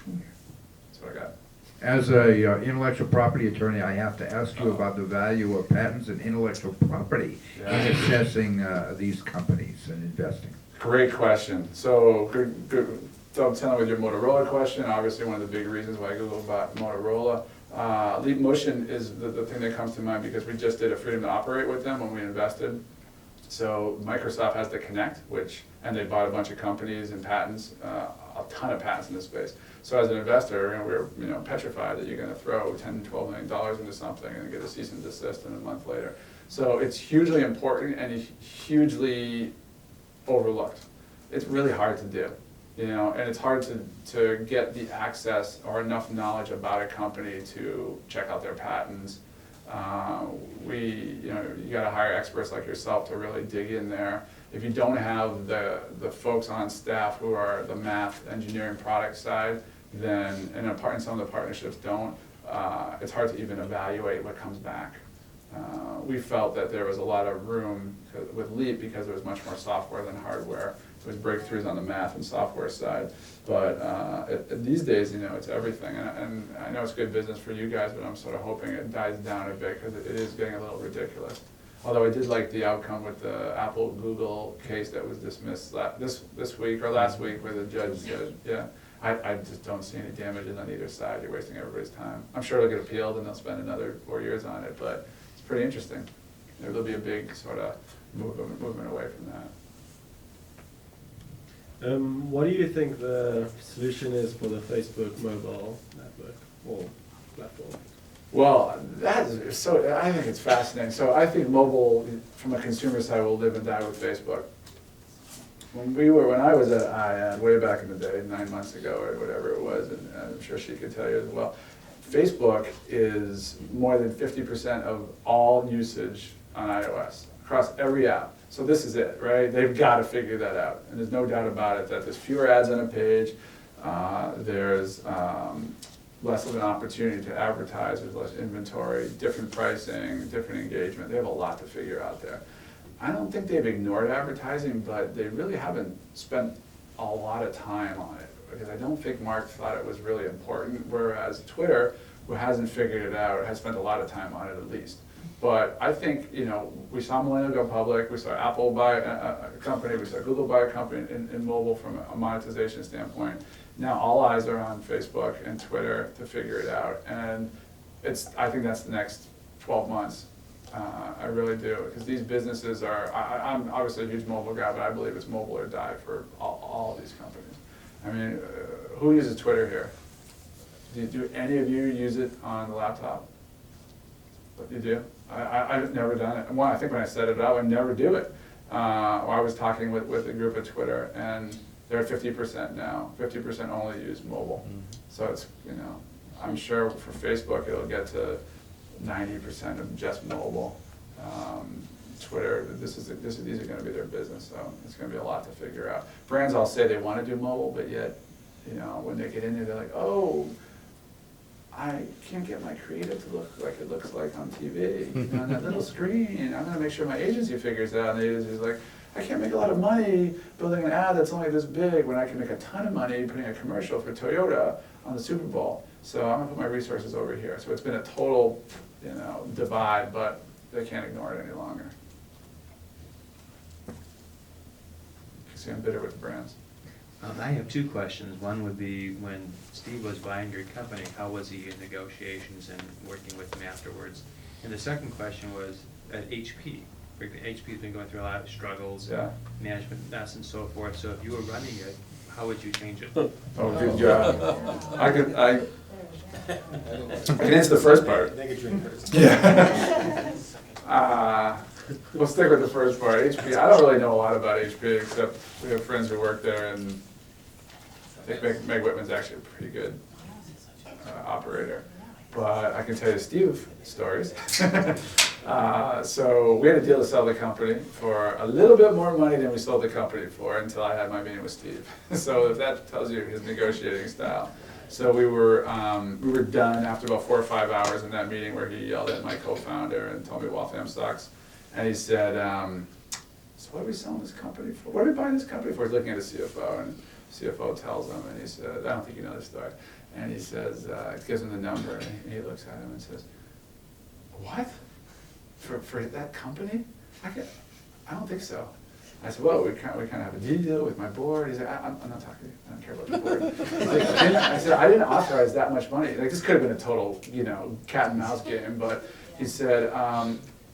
That's what I got. As a intellectual property attorney, I have to ask you about the value of patents and intellectual property in Yeah. assessing these companies and investing. Great question. So, good dovetailing with your Motorola question, obviously one of the big reasons why Google bought Motorola. Leap Motion is the thing that comes to mind because we just did a freedom to operate with them when we invested. So Microsoft has the Kinect, and they bought a bunch of companies and patents, a ton of patents in this space. So as an investor, we were petrified that you're going to throw $10, $12 million into something and get a cease and desist and a month later. So it's hugely important and hugely overlooked. It's really hard to do, and it's hard to get the access or enough knowledge about a company to check out their patents. You got to hire experts like yourself to really dig in there. If you don't have the folks on staff who are the math, engineering, product side, then and some of the partnerships don't, it's hard to even evaluate what comes back. We felt that there was a lot of room with Leap because there was much more software than hardware. There was breakthroughs on the math and software side. But these days, it's everything. And I know it's good business for you guys, but I'm sort of hoping it dies down a bit because it is getting a little ridiculous. Although I did like the outcome with the Apple-Google case that was dismissed this week or last week where the judge said, yeah, I just don't see any damages on either side. You're wasting everybody's time. I'm sure it'll get appealed and they'll spend another 4 years on it, but it's pretty interesting. There'll be a big sort of movement away from that. What do you think the solution is for the Facebook mobile network or platform? Well, I think it's fascinating. So I think mobile, from a consumer side, will live and die with Facebook. When I was at IAN, way back in the day, 9 months ago or whatever it was, and I'm sure she could tell you as well, Facebook is more than 50% of all usage on iOS, across every app. So this is it, right? They've got to figure that out. And there's no doubt about it that there's fewer ads on a page, there's less of an opportunity to advertise, there's less inventory, different pricing, different engagement. They have a lot to figure out there. I don't think they've ignored advertising, but they really haven't spent a lot of time on it because I don't think Mark thought it was really important, whereas Twitter, who hasn't figured it out, has spent a lot of time on it at least. But I think, we saw Millennial go public, we saw Apple buy a company, we saw Google buy a company in mobile from a monetization standpoint. Now all eyes are on Facebook and Twitter to figure it out. And I think that's the next 12 months. I really do, because these businesses I'm obviously a huge mobile guy, but I believe it's mobile or die for all of these companies. I mean, who uses Twitter here? Do any of you use it on the laptop? You do? I've never done it. Well, I think when I set it up, I never do it. I was talking with a group at Twitter, and they're at 50% now. 50% only use mobile. So it's, I'm sure for Facebook it'll get to 90% of just mobile. Twitter, these are going to be their business, so it's going to be a lot to figure out. Brands all say they want to do mobile, but yet, when they get in there, they're like, oh, I can't get my creative to look like it looks like on TV, on that little screen. I'm going to make sure my agency figures it out. And the agency's like, I can't make a lot of money building an ad that's only this big when I can make a ton of money putting a commercial for Toyota on the Super Bowl. So I'm going to put my resources over here. So it's been a total, divide, but they can't ignore it any longer. You can see I'm bitter with the brands. I have two questions. One would be, when Steve was buying your company, how was he in negotiations and working with them afterwards? And the second question was at HP. HP's been going through a lot of struggles, Yeah. management mess and so forth. So if you were running it, how would you change it? Oh, good job. I can answer the first part. Take a drink first. Yeah. We'll stick with the first part. HP, I don't really know a lot about HP, except we have friends who work there, and I think Meg Whitman's actually a pretty good operator. But I can tell you Steve stories. So we had a deal to sell the company for a little bit more money than we sold the company for until I had my meeting with Steve. So if that tells you his negotiating style. So we were done after about 4 or 5 hours in that meeting where he yelled at my co-founder and told me Waltham sucks. And he said, so what are we selling this company for? What are we buying this company for? He's looking at his CFO. And CFO tells him, and he says, I don't think you know this story. And he says, gives him the number, and he looks at him and says, what? For that company? I don't think so. I said, well, we kind of have a deal with my board. He's like, I'm not talking to you. I don't care about the board. He's like, I said, I didn't authorize that much money. Like, this could have been a total, cat and mouse game, but he said,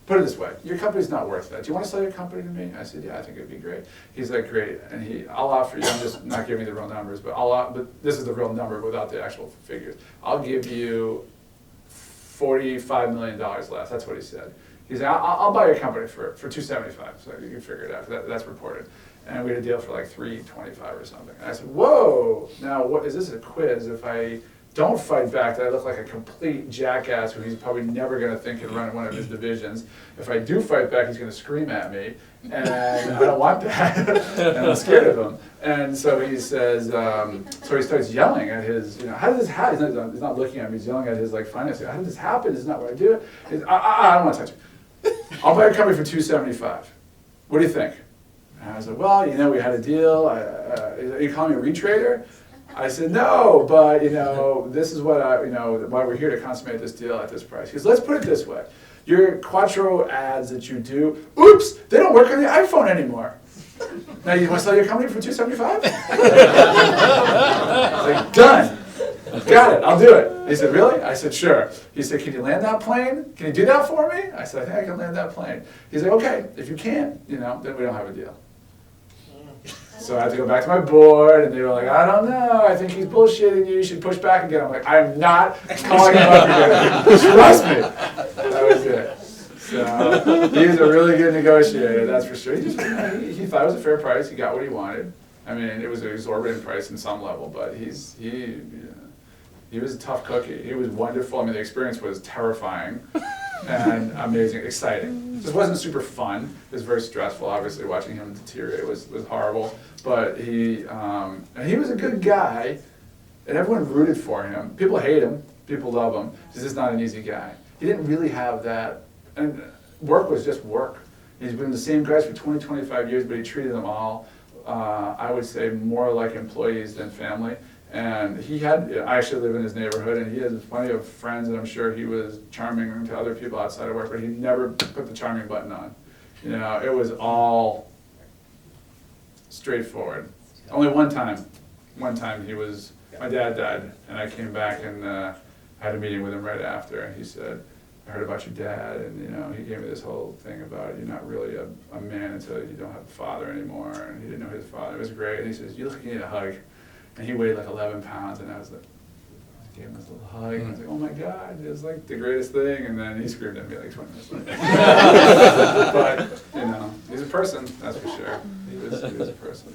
put it this way, your company's not worth that. Do you want to sell your company to me? I said, yeah, I think it'd be great. He's like, great. And I'll offer you, I'm just not giving you the real numbers, but but this is the real number without the actual figures. I'll give you $45 million less. That's what he said. He said, I'll buy your company for $275, so you can figure it out. That's reported. And we had a deal for like $325 or something. And I said, whoa, now what is this a quiz? If I don't fight back, that I look like a complete jackass who he's probably never going to think can run one of his divisions. If I do fight back, he's going to scream at me, and I don't want that, and I'm scared of him. And so he says, so he starts yelling at his, how did this happen? He's not looking at me, he's yelling at his finance guy. How did this happen? This is not what I do. I don't want to touch it. I'll buy a company for $275. What do you think? And I said, well, we had a deal. Are you calling me a retrader? I said, no, but, this is what why we're here to consummate this deal at this price. He goes, let's put it this way. Your Quattro ads that you do, oops, they don't work on the iPhone anymore. Now you want to sell your company for $275? I was like, done. Got it, I'll do it. He said, really? I said, sure. He said, can you land that plane? Can you do that for me? I said, I think I can land that plane. He said, okay, if you can't, then we don't have a deal. So I had to go back to my board, and they were like, I don't know, I think he's bullshitting you should push back again. I'm like, I'm not calling him up again. Trust me. That was it. So he was a really good negotiator, that's for sure. He thought it was a fair price, he got what he wanted. I mean, it was an exorbitant price in some level, but he was a tough cookie. He was wonderful. I mean, the experience was terrifying and amazing, exciting. It just wasn't super fun. It was very stressful. Obviously, watching him deteriorate was horrible. But he was a good guy, and everyone rooted for him. People hate him. People love him. He's just not an easy guy. He didn't really have that. And work was just work. He's been the same guys for 20, 25 years, but he treated them all, I would say, more like employees than family. And I actually live in his neighborhood, and he has plenty of friends, and I'm sure he was charming to other people outside of work, but he never put the charming button on. It was all straightforward. Only one time my dad died, and I came back and had a meeting with him right after, and he said, I heard about your dad, and he gave me this whole thing about you're not really a man until you don't have a father anymore, and he didn't know his father. It was great, and he says, you look like you need a hug. And he weighed like 11 pounds, and I was like, I gave him this little hug, and I was like, oh my God, it was like the greatest thing, and then he screamed at me like 20 minutes later. But, he's a person, that's for sure. He was a person.